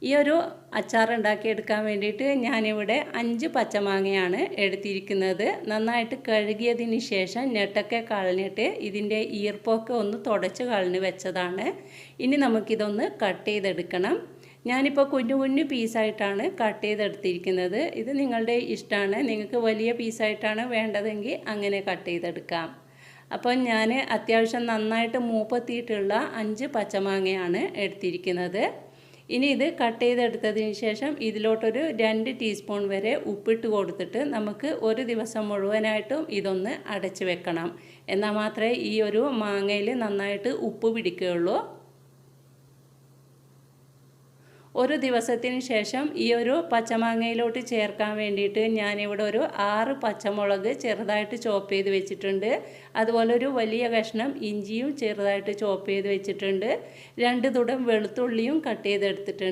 ഈ ഒരു അച്ചാർ ഉണ്ടാക്കിയെടുക്കാൻ വേണ്ടിയിട്ട് ഞാനിവിടെ 5 പച്ചമാങ്ങയാണ് എടുത്തിരിക്കുന്നത്. നന്നായിട്ട് കഴുകിയതിന് ശേഷം ഞെട്ടൊക്കെ കളഞ്ഞിട്ട് ഇതിൻ്റെ ഈർപ്പൊക്കെ ഒന്ന് തുടച്ച് കളഞ്ഞ് വെച്ചതാണ്. ഇനി നമുക്കിതൊന്ന് കട്ട് ചെയ്തെടുക്കണം. ഞാനിപ്പോൾ കുഞ്ഞു കുഞ്ഞു പീസായിട്ടാണ് കട്ട് ചെയ്തെടുത്തിരിക്കുന്നത്. ഇത് നിങ്ങളുടെ ഇഷ്ടമാണ്. നിങ്ങൾക്ക് വലിയ പീസായിട്ടാണ് വേണ്ടതെങ്കിൽ അങ്ങനെ കട്ട് ചെയ്തെടുക്കാം. അപ്പോൾ ഞാൻ അത്യാവശ്യം നന്നായിട്ട് മൂപ്പെത്തിയിട്ടുള്ള 5 പച്ചമാങ്ങയാണ് എടുത്തിരിക്കുന്നത്. ഇനി ഇത് കട്ട് ചെയ്തെടുത്തതിന് ശേഷം ഇതിലോട്ടൊരു 2 ടീസ്പൂൺ വരെ ഉപ്പിട്ട് കൊടുത്തിട്ട് നമുക്ക് ഒരു ദിവസം മുഴുവനായിട്ടും ഇതൊന്ന് അടച്ച് വെക്കണം. എന്നാൽ മാത്രമേ ഈ ഒരു മാങ്ങയിൽ നന്നായിട്ട് ഉപ്പ് പിടിക്കുകയുള്ളൂ. ഒരു ദിവസത്തിന് ശേഷം ഈ ഒരു പച്ചമാങ്ങയിലോട്ട് ചേർക്കാൻ വേണ്ടിയിട്ട് ഞാനിവിടെ ഒരു 6 പച്ചമുളക് ചെറുതായിട്ട് ചോപ്പ് ചെയ്ത് വെച്ചിട്ടുണ്ട്. അതുപോലെ ഒരു വലിയ കഷ്ണം ഇഞ്ചിയും ചെറുതായിട്ട് ചോപ്പ് ചെയ്ത് വെച്ചിട്ടുണ്ട്. 2 തുടം വെളുത്തുള്ളിയും കട്ട് ചെയ്തെടുത്തിട്ടുണ്ട്.